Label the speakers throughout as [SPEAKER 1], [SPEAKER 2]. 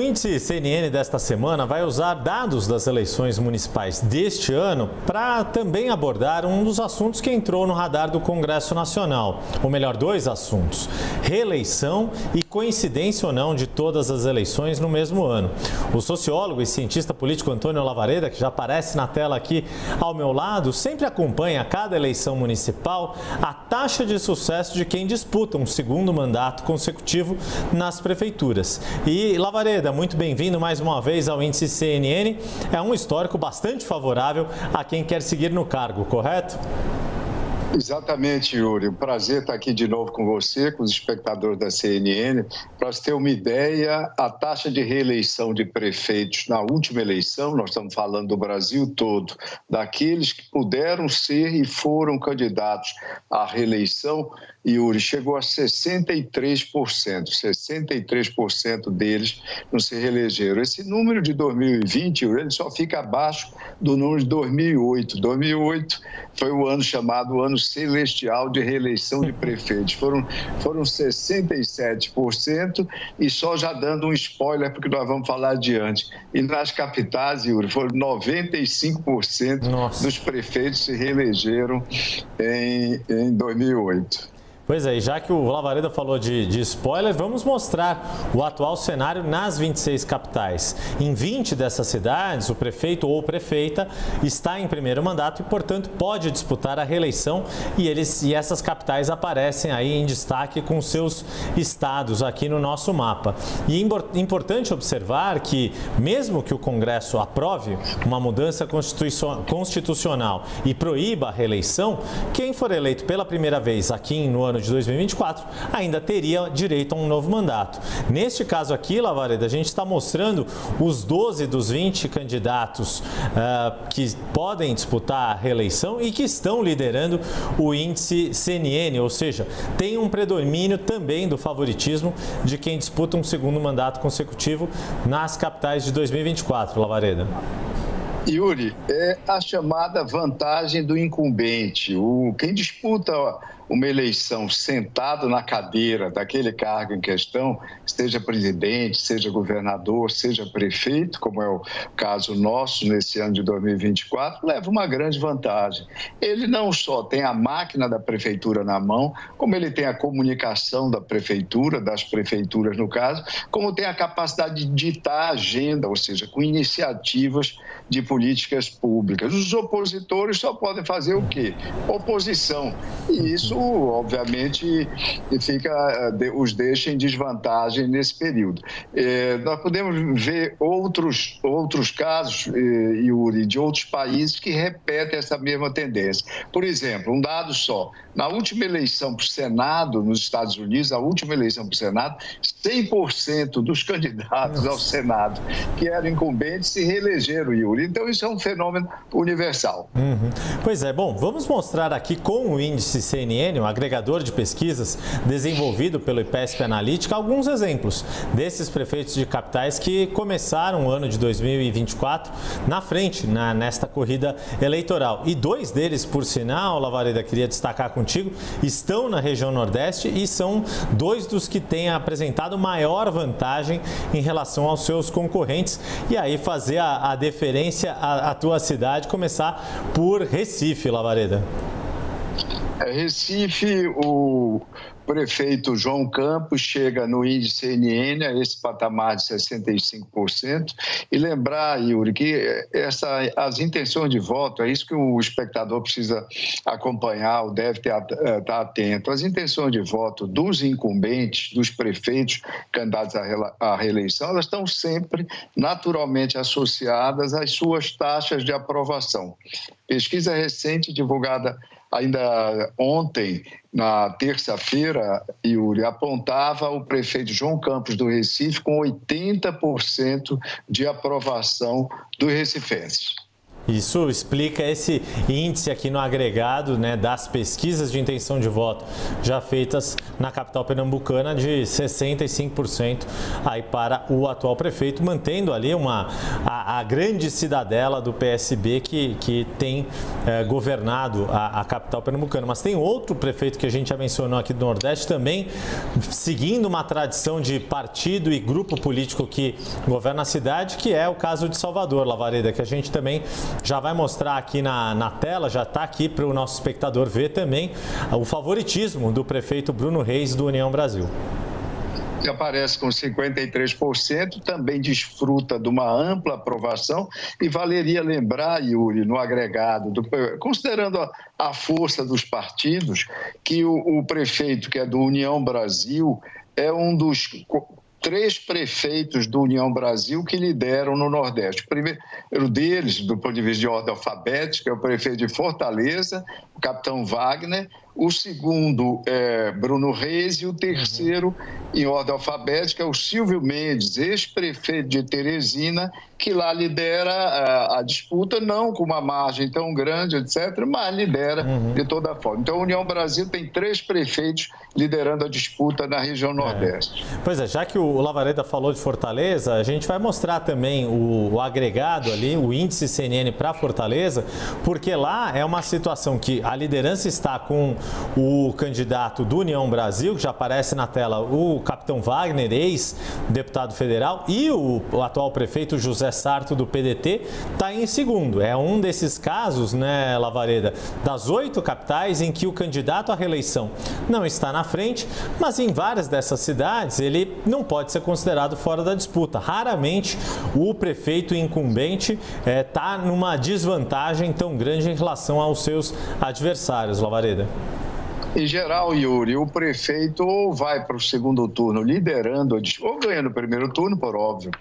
[SPEAKER 1] índice CNN desta semana vai usar dados das eleições municipais deste ano para também abordar um dos assuntos que entrou no radar do Congresso Nacional. Ou melhor, dois assuntos: reeleição e coincidência ou não de todas as eleições no mesmo ano. O sociólogo e cientista político Antônio Lavareda, que já aparece na tela aqui ao meu lado, sempre acompanha a cada eleição municipal a taxa de sucesso de quem disputa um segundo mandato consecutivo nas prefeituras. E Lavareda, muito bem-vindo mais uma vez ao índice CNN. É um histórico bastante favorável a quem quer seguir no cargo, correto?
[SPEAKER 2] Exatamente, Yuri. Um prazer estar aqui de novo com você, com os espectadores da CNN. Para você ter uma ideia, a taxa de reeleição de prefeitos na última eleição, nós estamos falando do Brasil todo, daqueles que puderam ser e foram candidatos à reeleição, Yuri, chegou a 63%. 63% deles não se reelegeram. Esse número de 2020, Yuri, ele só fica abaixo do número de 2008. 2008 foi o ano chamado ano celestial de reeleição de prefeitos. Foram 67%, e só já dando um spoiler, porque nós vamos falar adiante. E nas capitais, Yuri, foram 95% dos prefeitos se reelegeram em 2008.
[SPEAKER 1] Pois é, e já que o Lavareda falou de spoiler, vamos mostrar o atual cenário nas 26 capitais. Em 20 dessas cidades, o prefeito ou prefeita está em primeiro mandato e, portanto, pode disputar a reeleição, e essas capitais aparecem aí em destaque com seus estados aqui no nosso mapa. E é importante observar que, mesmo que o Congresso aprove uma mudança constitucional e proíba a reeleição, quem for eleito pela primeira vez aqui no ano de 2024, ainda teria direito a um novo mandato. Neste caso aqui, Lavareda, a gente está mostrando os 12 dos 20 candidatos que podem disputar a reeleição e que estão liderando o índice CNN, ou seja, tem um predomínio também do favoritismo de quem disputa um segundo mandato consecutivo nas capitais de 2024, Lavareda.
[SPEAKER 2] Yuri, é a chamada vantagem do incumbente. Quem disputa uma eleição sentado na cadeira daquele cargo em questão, seja presidente, seja governador, seja prefeito, como é o caso nosso nesse ano de 2024, leva uma grande vantagem. Ele não só tem a máquina da prefeitura na mão, como ele tem a comunicação da prefeitura, das prefeituras no caso, como tem a capacidade de ditar a agenda, ou seja, com iniciativas de políticas públicas. Os opositores só podem fazer o quê? Oposição. E isso, obviamente, os deixa em desvantagem nesse período. Nós podemos ver outros casos, Yuri, de outros países que repetem essa mesma tendência. Por exemplo, um dado só. Na última eleição para o Senado, nos Estados Unidos, a última eleição para o Senado, 100% dos candidatos ao Senado que eram incumbentes se reelegeram, Yuri. Então, isso é um fenômeno universal.
[SPEAKER 1] Pois é, bom, vamos mostrar aqui com o índice CNN, um agregador de pesquisas desenvolvido pelo IPESP Analítica, alguns exemplos desses prefeitos de capitais que começaram o ano de 2024 na frente, nesta corrida eleitoral. E dois deles, por sinal, Lavareda, queria destacar contigo, estão na região Nordeste e são dois dos que têm apresentado maior vantagem em relação aos seus concorrentes. E aí fazer a deferência à tua cidade, começar por Recife, Lavareda.
[SPEAKER 2] Recife, o prefeito João Campos chega no índice CNN a esse patamar de 65%. E lembrar, Yuri, que as intenções de voto, é isso que o espectador precisa acompanhar, ou deve estar atento. As intenções de voto dos incumbentes, dos prefeitos candidatos à reeleição, elas estão sempre naturalmente associadas às suas taxas de aprovação. Pesquisa recente divulgada ainda ontem, na terça-feira, Yuri, apontava o prefeito João Campos do Recife com 80% de aprovação dos recifenses.
[SPEAKER 1] Isso explica esse índice aqui no agregado, né, das pesquisas de intenção de voto já feitas na capital pernambucana de 65% aí para o atual prefeito, mantendo ali a grande cidadela do PSB que tem governado a capital pernambucana. Mas tem outro prefeito que a gente já mencionou aqui do Nordeste também, seguindo uma tradição de partido e grupo político que governa a cidade, que é o caso de Salvador, Lavareda, que a gente também já vai mostrar aqui na tela, já está aqui para o nosso espectador ver também o favoritismo do prefeito Bruno Reis do União Brasil.
[SPEAKER 2] Que aparece com 53%, também desfruta de uma ampla aprovação e valeria lembrar, Yuri, no agregado, considerando a força dos partidos, que o prefeito que é do União Brasil é um dos 3 prefeitos do União Brasil que lideram no Nordeste. O primeiro deles, do ponto de vista de ordem alfabética, é o prefeito de Fortaleza, o capitão Wagner. O segundo é Bruno Reis e o terceiro, em ordem alfabética, é o Silvio Mendes, ex-prefeito de Teresina, que lá lidera a disputa, não com uma margem tão grande, etc., mas lidera de toda forma. Então, a União Brasil tem 3 prefeitos liderando a disputa na região Nordeste.
[SPEAKER 1] Pois é, já que o Lavareda falou de Fortaleza, a gente vai mostrar também o agregado ali, o índice CNN para Fortaleza, porque lá é uma situação que a liderança está com o candidato do União Brasil, que já aparece na tela, o capitão Wagner, ex-deputado federal, e o atual prefeito José Sarto, do PDT, está em segundo. É um desses casos, né, Lavareda, das 8 capitais em que o candidato à reeleição não está na frente, mas em várias dessas cidades ele não pode ser considerado fora da disputa. Raramente o prefeito incumbente está numa desvantagem tão grande em relação aos seus adversários, Lavareda.
[SPEAKER 2] Em geral, Yuri, o prefeito ou vai para o segundo turno liderando, ou ganhando o primeiro turno, por óbvio,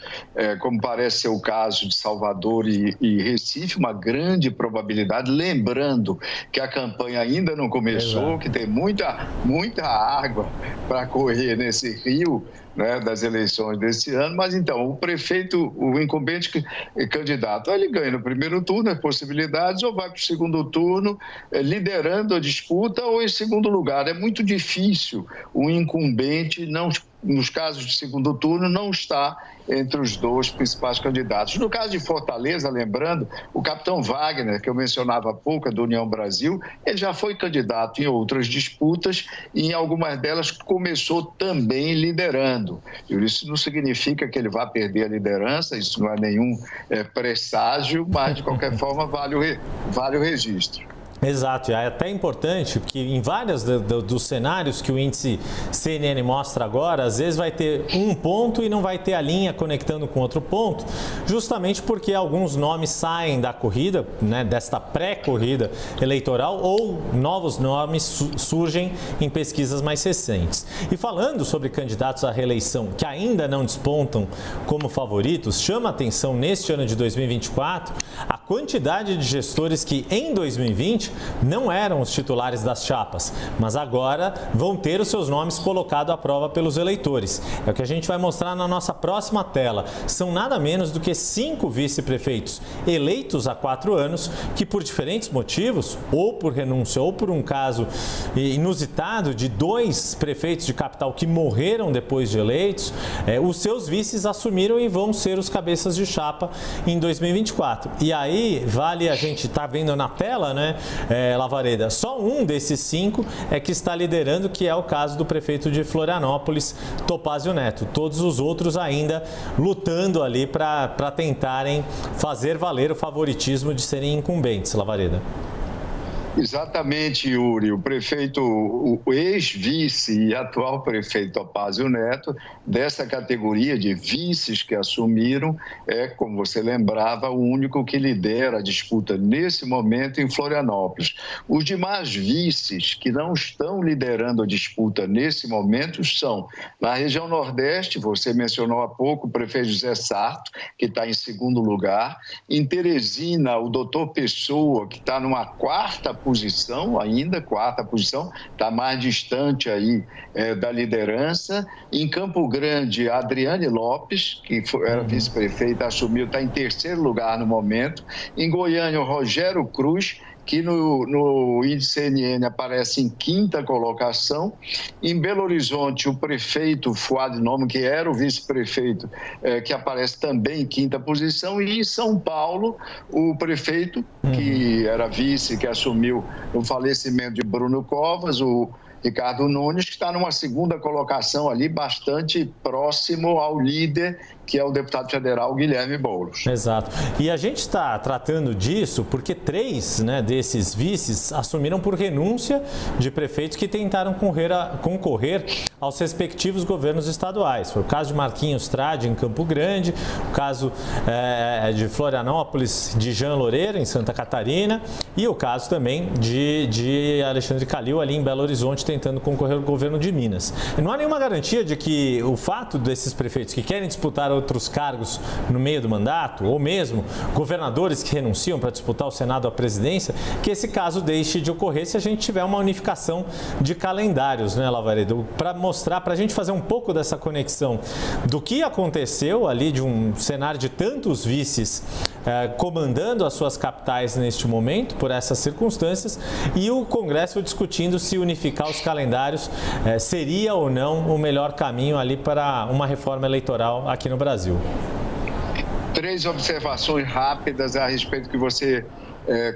[SPEAKER 2] como parece ser o caso de Salvador e Recife, uma grande probabilidade, lembrando que a campanha ainda não começou, que tem muita água para correr nesse rio, né, das eleições desse ano, mas então o prefeito, o incumbente candidato, ele ganha no primeiro turno as possibilidades ou vai para o segundo turno liderando a disputa ou em segundo lugar. É muito difícil o incumbente, não, nos casos de segundo turno, não está entre os 2 principais candidatos. No caso de Fortaleza, lembrando, o capitão Wagner, que eu mencionava há pouco, do União Brasil, ele já foi candidato em outras disputas e em algumas delas começou também liderando. Isso não significa que ele vá perder a liderança, isso não é nenhum presságio, mas de qualquer forma vale o registro.
[SPEAKER 1] Exato, e é até importante que em vários dos cenários que o índice CNN mostra agora, às vezes vai ter um ponto e não vai ter a linha conectando com outro ponto, justamente porque alguns nomes saem da corrida, né, desta pré-corrida eleitoral, ou novos nomes surgem em pesquisas mais recentes. E falando sobre candidatos à reeleição que ainda não despontam como favoritos, chama a atenção neste ano de 2024 a quantidade de gestores que em 2020 não eram os titulares das chapas, mas agora vão ter os seus nomes colocados à prova pelos eleitores. É o que a gente vai mostrar na nossa próxima tela. São nada menos do que 5 vice-prefeitos eleitos há 4 anos que, por diferentes motivos, ou por renúncia ou por um caso inusitado de 2 prefeitos de capital que morreram depois de eleitos, os seus vices assumiram e vão ser os cabeças de chapa em 2024. E aí, vale a gente estar vendo na tela, né, Lavareda, só um desses 5 é que está liderando, que é o caso do prefeito de Florianópolis, Topázio Neto. Todos os outros ainda lutando ali para tentarem fazer valer o favoritismo de serem incumbentes, Lavareda.
[SPEAKER 2] Exatamente, Yuri. O prefeito, o ex-vice e atual prefeito Topázio Neto, dessa categoria de vices que assumiram, é, como você lembrava, o único que lidera a disputa nesse momento em Florianópolis. Os demais vices que não estão liderando a disputa nesse momento são, na região Nordeste, você mencionou há pouco, o prefeito José Sarto, que está em segundo lugar. Em Teresina, o doutor Pessoa, que está numa 4ª posição ainda, quarta posição, está mais distante aí da liderança. Em Campo Grande, a Adriane Lopes, que era vice-prefeita, assumiu, está em terceiro lugar no momento. Em Goiânia, o Rogério Cruz, que no índice CNN aparece em quinta colocação. Em Belo Horizonte, o prefeito Fuad Nomo, que era o vice-prefeito, que aparece também em quinta posição. E em São Paulo, o prefeito, que era vice, que assumiu o falecimento de Bruno Covas, o Ricardo Nunes, que está numa segunda colocação ali, bastante próximo ao líder, que é o deputado federal Guilherme Boulos.
[SPEAKER 1] Exato. E a gente está tratando disso porque 3 desses vices assumiram por renúncia de prefeitos que tentaram concorrer aos respectivos governos estaduais. Foi o caso de Marquinhos Trade, em Campo Grande, o caso de Florianópolis, de Jean Loureiro, em Santa Catarina, e o caso também de Alexandre Calil, ali em Belo Horizonte, tentando concorrer ao governo de Minas. E não há nenhuma garantia de que o fato desses prefeitos que querem disputar outros cargos no meio do mandato, ou mesmo governadores que renunciam para disputar o Senado, a presidência, que esse caso deixe de ocorrer se a gente tiver uma unificação de calendários, né, Lavaredo? Para mostrar, para a gente fazer um pouco dessa conexão do que aconteceu ali, de um cenário de tantos vices comandando as suas capitais neste momento, por essas circunstâncias, e o Congresso discutindo se unificar os calendários seria ou não o melhor caminho ali para uma reforma eleitoral aqui no Brasil.
[SPEAKER 2] 3 observações rápidas a respeito do que você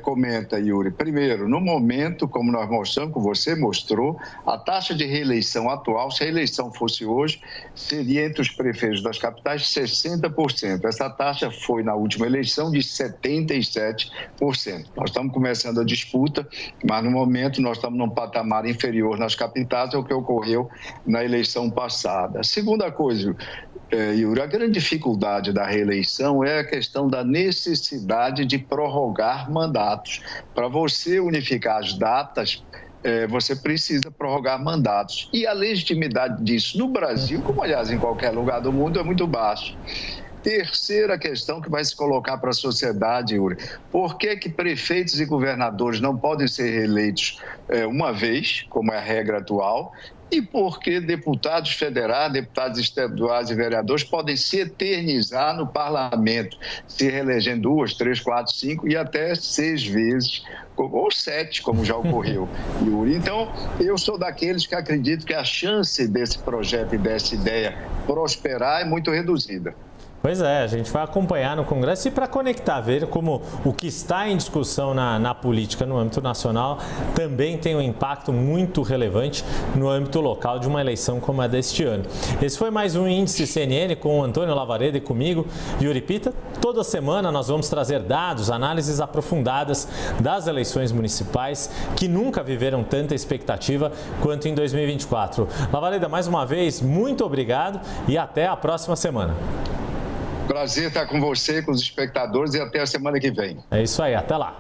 [SPEAKER 2] comenta, Yuri. Primeiro, no momento, como nós mostramos, como você mostrou, a taxa de reeleição atual, se a eleição fosse hoje, seria entre os prefeitos das capitais 60%. Essa taxa foi, na última eleição, de 77%. Nós estamos começando a disputa, mas no momento nós estamos num patamar inferior nas capitais ao que ocorreu na eleição passada. Segunda coisa, Yuri, a grande dificuldade da reeleição é a questão da necessidade de prorrogar mandatos. Para você unificar as datas, você precisa prorrogar mandatos. E a legitimidade disso no Brasil, como aliás em qualquer lugar do mundo, é muito baixa. Terceira questão que vai se colocar para a sociedade, Yuri. Por que prefeitos e governadores não podem ser reeleitos uma vez, como é a regra atual? E porque deputados federais, deputados estaduais e vereadores podem se eternizar no parlamento, se reelegendo 2, 3, 4, 5 e até 6 vezes, ou 7, como já ocorreu, Yuri. Então, eu sou daqueles que acreditam que a chance desse projeto e dessa ideia prosperar é muito reduzida.
[SPEAKER 1] Pois é, a gente vai acompanhar no Congresso e para conectar, ver como o que está em discussão na política no âmbito nacional também tem um impacto muito relevante no âmbito local de uma eleição como a deste ano. Esse foi mais um Índice CNN com o Antônio Lavaredo e comigo, Yuri Pita. Toda semana nós vamos trazer dados, análises aprofundadas das eleições municipais que nunca viveram tanta expectativa quanto em 2024. Lavaredo, mais uma vez, muito obrigado e até a próxima semana.
[SPEAKER 2] Prazer estar com você, com os espectadores e até a semana que vem.
[SPEAKER 1] É isso aí, até lá.